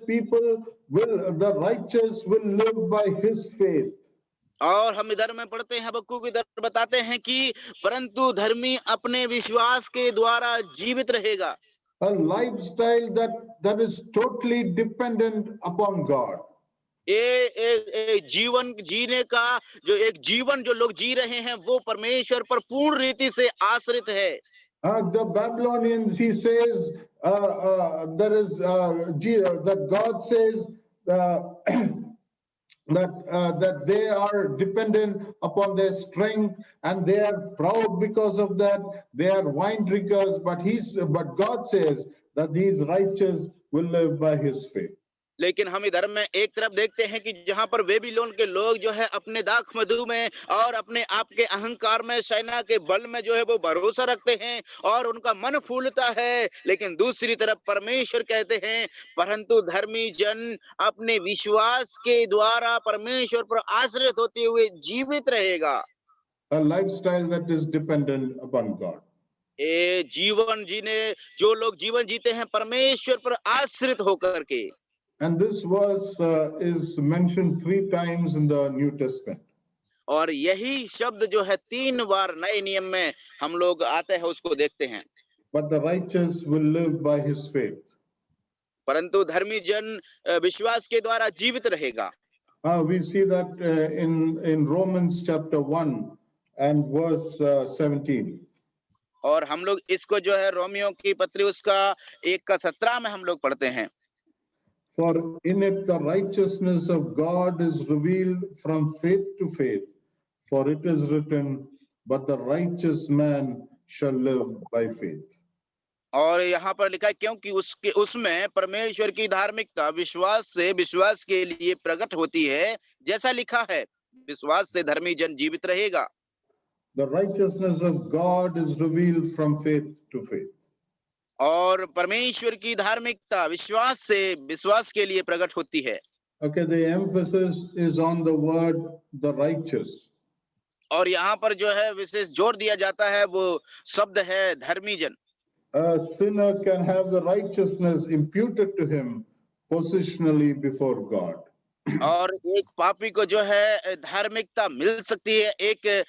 will live by his faith.
और हम इधर में पढ़ते हैं हबक्कुक इधर बताते हैं कि परंतु धर्मी अपने विश्वास के द्वारा जीवित रहेगा।
A lifestyle that is totally dependent upon God.
ये जीवन जीने का जो एक जीवन जो लोग जी रहे हैं वो परमेश्वर पर पूर्ण रीति से आश्रित है।
The Babylonians, he says, that God says that they are dependent upon their strength and they are proud because of that. They are wine drinkers, but God says that these righteous will live by his faith.
लेकिन हम इधर में एक तरफ देखते हैं कि जहां पर बेबीलोन के लोग जो है अपने दाख मधु में और अपने आप के अहंकार में सेना के बल में जो है वो भरोसा रखते हैं और उनका मन फूलता है, लेकिन दूसरी तरफ परमेश्वर कहते हैं परंतु धर्मी जन अपने विश्वास के द्वारा परमेश्वर पर आश्रित होते हुए जीवित रहेगा।
A lifestyle that is dependent upon God.
ये जीवन जीने जो लोग जीवन जीते हैं परमेश्वर पर आश्रित होकर के।
And this verse is mentioned 3 times in the New Testament.
और यही शब्द जो है 3 बार नए नियम में हम लोग आते हैं उसको देखते हैं।
But the righteous will live by his faith.
परंतु धर्मी जन विश्वास के द्वारा जीवित रहेगा।
We see that in Romans chapter 1 and verse 17.
और हम लोग इसको जो है रोमियो की पत्री उसका 1 का 17 में हम लोग पढ़ते हैं।
For in it the righteousness of God is revealed from faith to faith. For it is written, but the righteous man shall live by faith.
और यहाँ पर लिखा है क्योंकि उसमें परमेश्वर की धार्मिकता विश्वास से विश्वास के लिए प्रकट होती है, जैसा लिखा है विश्वास से धर्मी जन जीवित रहेगा।
The righteousness of God is revealed from faith to faith.
और परमेश्वर की धार्मिकता विश्वास से विश्वास के लिए प्रकट होती है।
Okay, the emphasis is on the word the righteous.
और यहाँ पर जो है विशेष जोर दिया जाता है वो शब्द है धर्मी जन।
A sinner can have the righteousness imputed to him positionally before God.
और एक पापी को जो है धार्मिकता मिल सकती है, एक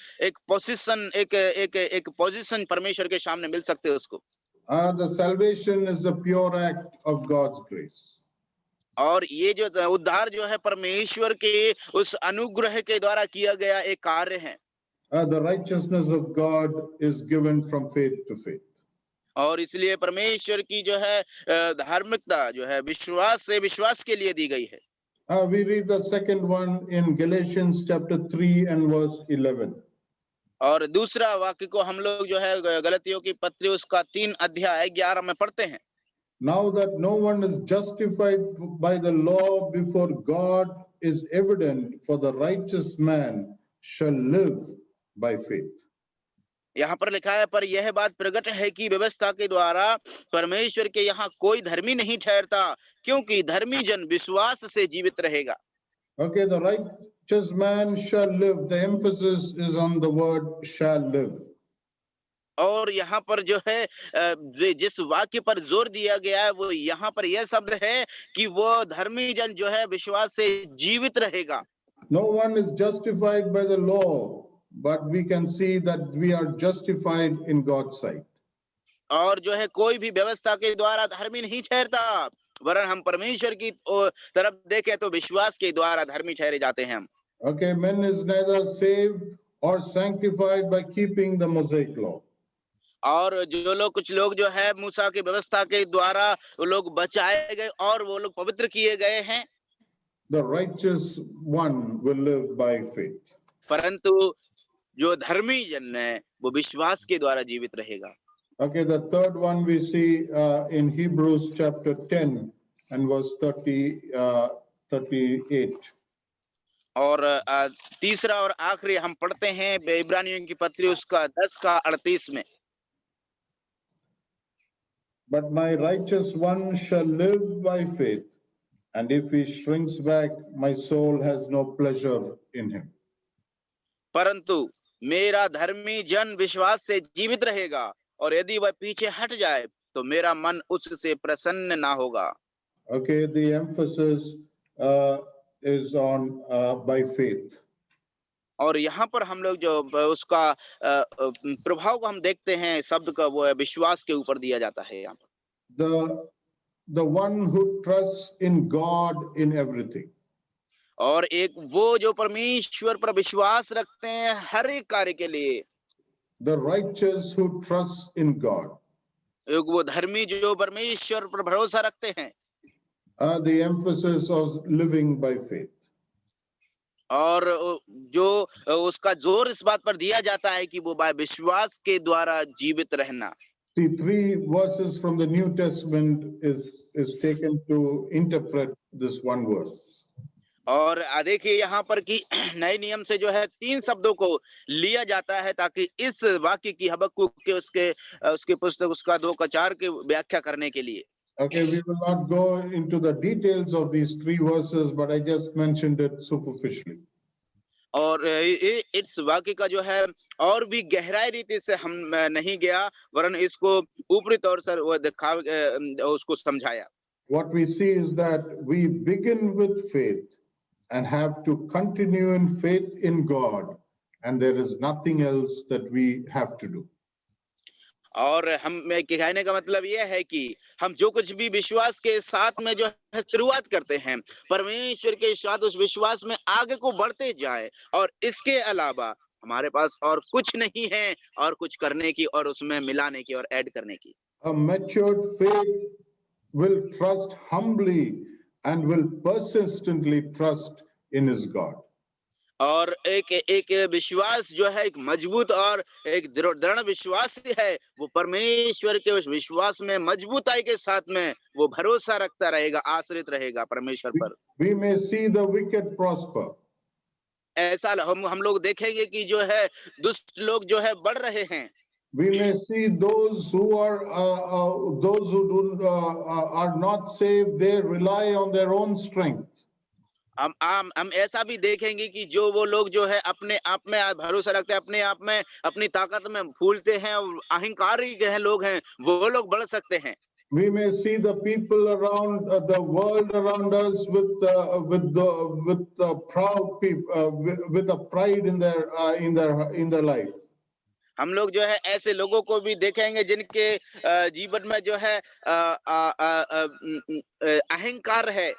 पोजीशन परमेश्वर के सामने मिल सकते है उसको।
The salvation is the pure act of God's grace.
और ये जो उद्धार जो है परमेश्वर के उस अनुग्रह के द्वारा किया गया एक कार्य है।
The righteousness of God is given from faith to faith.
और इसलिए परमेश्वर की जो है धार्मिकता जो है विश्वास से विश्वास के लिए दी गई है।
We read the second one in Galatians chapter 3 and verse 11.
और दूसरा वाक्य को हम लोग जो है गलतियों की पत्री उसका 3 अध्याय 11 में पढ़ते हैं।
Now that no one is justified by the law before God is evident, for the righteous man shall live by faith.
यहाँ पर लिखा है, पर यह बात प्रकट है कि व्यवस्था के द्वारा परमेश्वर के यहाँ कोई धर्मी नहीं ठहरता, क्योंकि धर्मी जन विश्वास से जीवित रहेगा।
Okay, the righteous man shall live. The emphasis is on the word shall live.
और यहाँ पर जो है जिस वाक्य पर जोर दिया गया है वो यहाँ पर यह शब्द है कि वो धर्मी जन जो है विश्वास से जीवित रहेगा।
No one is justified by the law, but we can see that we are justified in God's sight.
और जो है कोई भी व्यवस्था के द्वारा धर्मी नहीं ठहरता, वरन हम परमेश्वर की तरफ देखें तो विश्वास के द्वारा धर्मी ठहरे जाते हैं हम।
Okay, man is neither saved or sanctified by keeping the Mosaic law.
और जो लोग कुछ लोग जो है मूसा की व्यवस्था के द्वारा वो लोग बचाए गए और वो लोग पवित्र किए गए हैं,
The righteous one will live by faith.
परंतु जो धर्मी जन है वो विश्वास के द्वारा जीवित रहेगा।
Okay, the third one we see in Hebrews chapter 10 and verse 38.
और तीसरा और आखिरी हम पढ़ते हैं इब्रानियों की पत्री उसका 10 का 38 में।
But my righteous one shall live by faith, and if he shrinks back, my soul has no pleasure in him.
परंतु मेरा धर्मी जन विश्वास से जीवित रहेगा, और यदि वह पीछे हट जाए तो मेरा मन उससे प्रसन्न ना होगा।
Okay, the emphasis is on by faith.
और यहाँ पर हम लोग जो उसका प्रभाव को हम देखते हैं शब्द का, वो है विश्वास के ऊपर दिया जाता है। यहाँ पर
the one who trusts in God in everything.
और एक वो जो परमेश्वर पर विश्वास रखते हैं हर एक कार्य के लिए।
The righteous who trusts in God.
एक वो धर्मी जो परमेश्वर पर भरोसा रखते हैं।
The emphasis of living by faith.
और जो उसका जोर इस बात पर दिया जाता है कि वो विश्वास के द्वारा जीवित रहना।
See, 3 verses from the New Testament is taken to interpret this one verse.
और देखिए यहाँ पर कि नए नियम से जो है 3 शब्दों को लिया जाता है ताकि इस वाक्य की हबक्कुक के उसके पुस्तक उसका 2 का 4 के व्याख्या करने के लिए।
Okay, we will not go into the details of these 3 verses, but I just mentioned it superficially.
और इस वाक्य का जो है और भी गहराई रीति से हम नहीं गया, वरन इसको ऊपरी तौर से वो दिखा उसको समझाया।
What we see is that we begin with faith and have to continue in faith in God, and there is nothing else that we have to do.
और हम कहने का मतलब यह है कि हम जो कुछ भी विश्वास के साथ में जो है शुरुआत करते हैं, परमेश्वर के साथ उस विश्वास में आगे को बढ़ते जाए, और इसके अलावा हमारे पास और कुछ नहीं है और कुछ करने की और उसमें मिलाने की और ऐड करने की।
A matured faith will trust humbly and will persistently trust in his God.
और एक विश्वास जो है एक मजबूत और एक दृढ़ विश्वास है, वो परमेश्वर के उस विश्वास में मजबूताई के साथ में वो भरोसा रखता रहेगा, आश्रित रहेगा परमेश्वर पर।
We may see the wicked prosper.
ऐसा हम लोग देखेंगे कि जो है दुष्ट लोग जो है बढ़ रहे हैं।
We may see those who are not saved, they rely on their own strength.
हम ऐसा भी देखेंगे कि जो वो लोग जो है अपने आप में भरोसा रखते हैं, अपने आप में अपनी ताकत में फूलते हैं और अहंकारी हैं लोग हैं, वो लोग बढ़ सकते हैं।
We may see the people around the world around us with proud people with a pride in their life.
हम लोग जो है ऐसे लोगों को भी देखेंगे जिनके जीवन में जो है अहंकार है।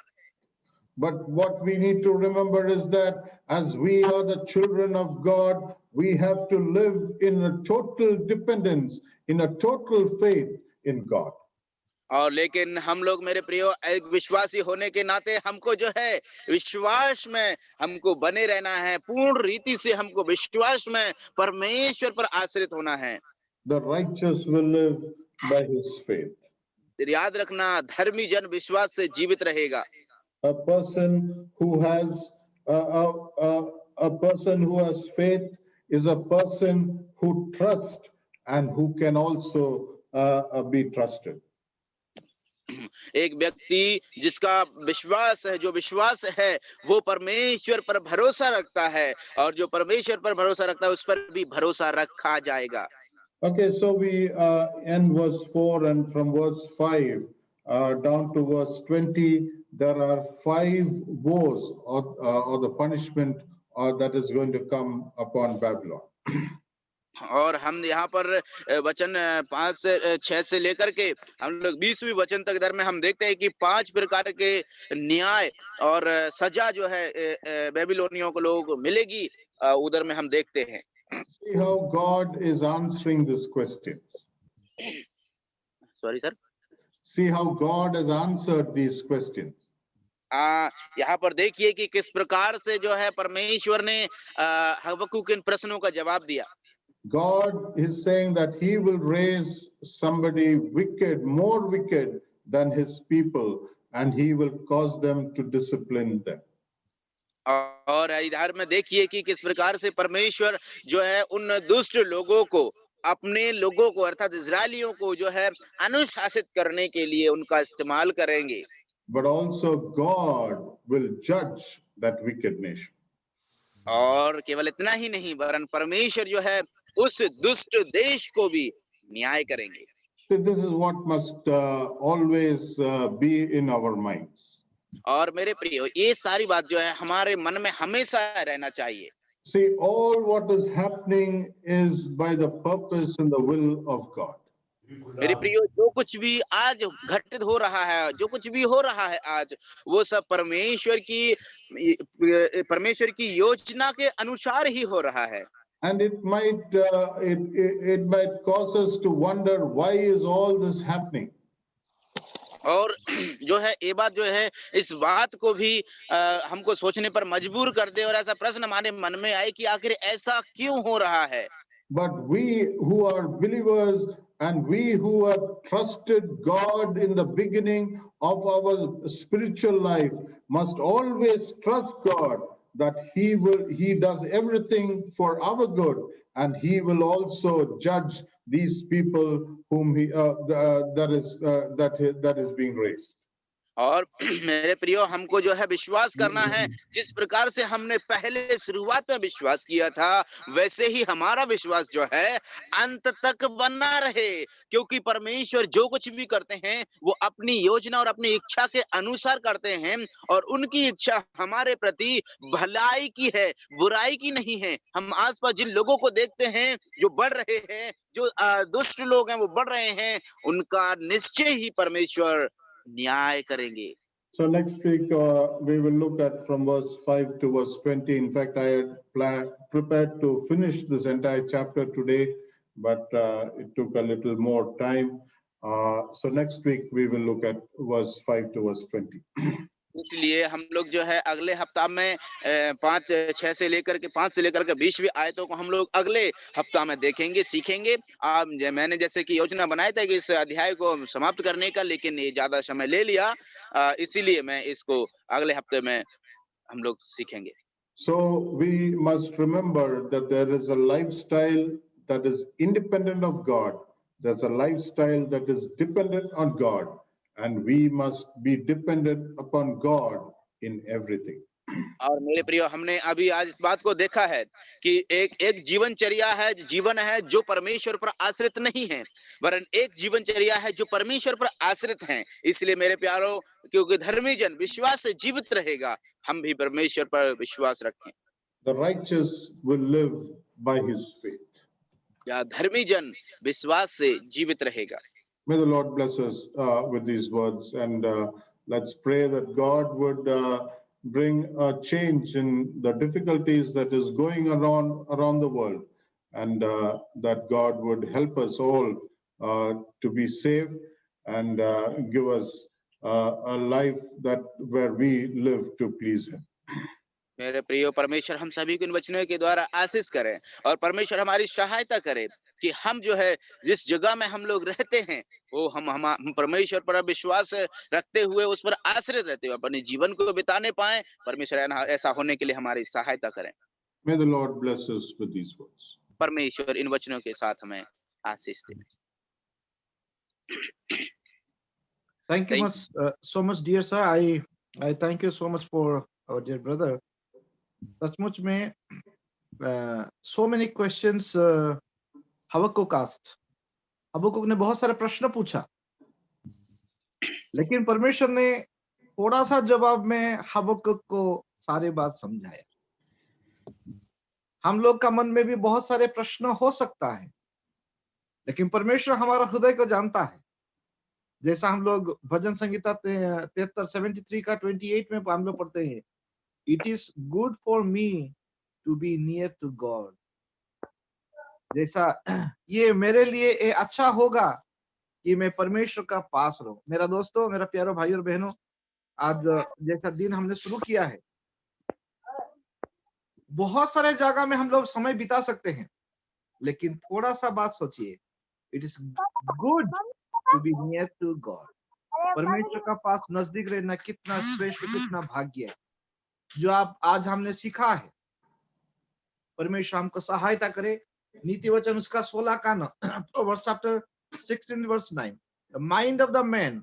But what we need to remember is that as we are the children of God, we have to live in a total dependence, in a total faith in God.
और लेकिन हम लोग मेरे प्रियो एक विश्वासी होने के नाते हमको जो है विश्वास में हमको बने रहना है, पूर्ण रीति से हमको विश्वास में परमेश्वर पर आश्रित होना है।
The righteous will live by his faith.
याद रखना, धर्मी जन विश्वास से जीवित रहेगा।
A person who has a person who has faith is a person who trusts and who can also be trusted.
एक व्यक्ति जिसका विश्वास है, जो विश्वास है, वो परमेश्वर पर भरोसा रखता है, और जो परमेश्वर पर भरोसा रखता है उस पर भी भरोसा रखा जाएगा।
Okay, so we end verse 4, and from verse 5 down to verse 20, there are 5 woes or the punishment that is going to come upon Babylon.
और हम यहाँ पर वचन 5 से 6 से लेकर के हम लोग 20वीं वचन तक दर में हम देखते हैं कि 5 प्रकार के न्याय और सजा जो है बेबीलोनियों को लोगों को मिलेगी, उधर में हम देखते हैं।
See how God is answering these questions.
Sorry sir.
See how God has answered these questions.
यहाँ पर देखिए कि किस प्रकार से जो है परमेश्वर ने हबक्कुक के इन प्रश्नों का जवाब दिया।
God is saying that he will raise somebody wicked, more wicked than his people, and he will cause them to discipline them.
और इधर में देखिए कि किस प्रकार से परमेश्वर जो है उन दुष्ट लोगों को, अपने लोगों को अर्थात इजरायलियों को जो है अनुशासित करने के लिए उनका इस्तेमाल करेंगे।
But also God will judge that wicked nation.
और केवल इतना ही नहीं, वरन परमेश्वर जो है उस दुष्ट देश को भी न्याय करेंगे।
So this is what must always be in our minds.
और मेरे प्रियो, ये सारी बात जो है हमारे मन में हमेशा रहना चाहिए।
See, all what is happening is by the purpose and the will of God.
मेरे प्रियो, जो कुछ भी आज घटित हो रहा है, जो कुछ भी हो रहा है आज, वो सब परमेश्वर की योजना के अनुसार ही हो रहा है।
And it might cause us to wonder, why is all this happening?
और जो है ये बात जो है इस बात को भी हमको सोचने पर मजबूर कर दे, और ऐसा प्रश्न हमारे मन में आए कि आखिर ऐसा क्यों हो रहा है।
But we who are believers and we who have trusted God in the beginning of our spiritual life must always trust God that he does everything for our good, and he will also judge these people whom that is being raised.
और मेरे प्रियो, हमको जो है विश्वास करना है, जिस प्रकार से हमने पहले शुरुआत में विश्वास किया था, वैसे ही हमारा विश्वास जो है अंत तक बना रहे, क्योंकि परमेश्वर जो कुछ भी करते हैं वो अपनी योजना और अपनी इच्छा के अनुसार करते हैं, और उनकी इच्छा हमारे प्रति भलाई की है, बुराई की नहीं है। हम आसपास जिन लोगों को देखते हैं जो बढ़ रहे हैं, जो दुष्ट लोग हैं वो बढ़ रहे हैं, उनका निश्चय ही परमेश्वर न्याय करेंगे।
So next week we will look at from verse 5 to verse 20. In fact, I had prepared to finish this entire chapter today, but it took a little more time. So next week we will look at verse 5 to verse 20.
इसलिए हम लोग जो है अगले हफ्ता में 5 से लेकर के 20वीं आयतों को हम लोग अगले हफ्ता में देखेंगे, सीखेंगे। मैंने जैसे कि योजना बनाया था कि इस अध्याय को समाप्त करने का, लेकिन ये ज्यादा समय ले लिया, इसीलिए मैं इसको अगले हफ्ते में हम लोग सीखेंगे।
So we must remember that there is a lifestyle that is independent of God. There's a lifestyle that is dependent on God. And we must be dependent upon God in everything.
और मेरे प्रियो, हमने अभी आज इस बात को देखा है कि एक जीवनचर्या है, जीवन है जो परमेश्वर पर आश्रित नहीं है, वरन एक जीवनचर्या है जो परमेश्वर पर आश्रित है। इसलिए मेरे प्यारो, क्योंकि धर्मी जन विश्वास से जीवित रहेगा, हम भी परमेश्वर पर विश्वास रखें।
The righteous will live by his faith.
या धर्मी जन विश्वास से जीवित रहेगा।
May the Lord bless us with these words, and let's pray that God would bring a change in the difficulties that is going around the world, and that God would help us all to be safe and give us a life that where we live to please Him.
मेरे प्रिय परमेश्वर हम सभी को इन वचनों के द्वारा आशीष करें और परमेश्वर हमारी सहायता करे कि हम जो है जिस जगह में हम लोग रहते हैं वो हम परमेश्वर पर विश्वास रखते हुए उस पर आश्रित रहते हुए अपने जीवन को बिताने पाए। परमेश्वर ऐसा होने के लिए हमारी सहायता करें।
May the Lord bless us with these words.
परमेश्वर इन वचनों के साथ हमें आशीष दे।
Thank you so much, dear sir. I thank you so much for our dear brother. सचमुच में so many questions हबक्कुक asked. हबक्कुक ने बहुत सारे प्रश्न पूछा, लेकिन परमेश्वर ने थोड़ा सा जवाब में हबक्कुक को सारी बात समझाया। हम लोग का मन में भी बहुत सारे प्रश्न हो सकता है, लेकिन परमेश्वर हमारा हृदय को जानता है। जैसा हम लोग भजन संगीता 73 का 28 में हम लोग पढ़ते हैं, it is good for me to be near to God. जैसा ये मेरे लिए ये अच्छा होगा कि मैं परमेश्वर का पास रहूं। मेरा दोस्तों, मेरा प्यारो भाई और बहनों, आज जैसा दिन हमने शुरू किया है, बहुत सारे जगह में हम लोग समय बिता सकते हैं, लेकिन थोड़ा सा बात सोचिए, it is good to be near to God. परमेश्वर का पास नजदीक रहना कितना श्रेष्ठ, कितना भाग्य है जो आप आज हमने सीखा है। परमेश्वर हमको सहायता करे। नीति वचन उसका 16 का 9, Proverbs chapter 16 verse 9, the mind of the man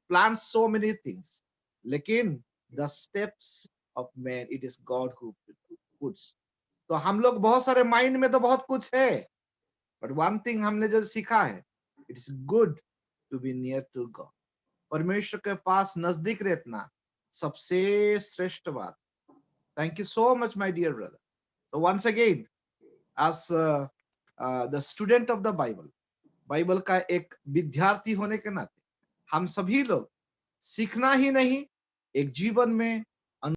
plans so many things, लेकिन the steps of man it is God who puts। तो हम लोग बहुत सारे माइंड में तो बहुत कुछ है, बट वन थिंग हमने जो सीखा है, it is good to be near to God. परमेश्वर के पास नजदीक रहना सबसे श्रेष्ठ बात। Thank you so much my dear brother. So once again, as the student of the Bible, Bible का एक विद्यार्थी होने के नाते हम सभी लोग सीखना ही नहीं, एक जीवन में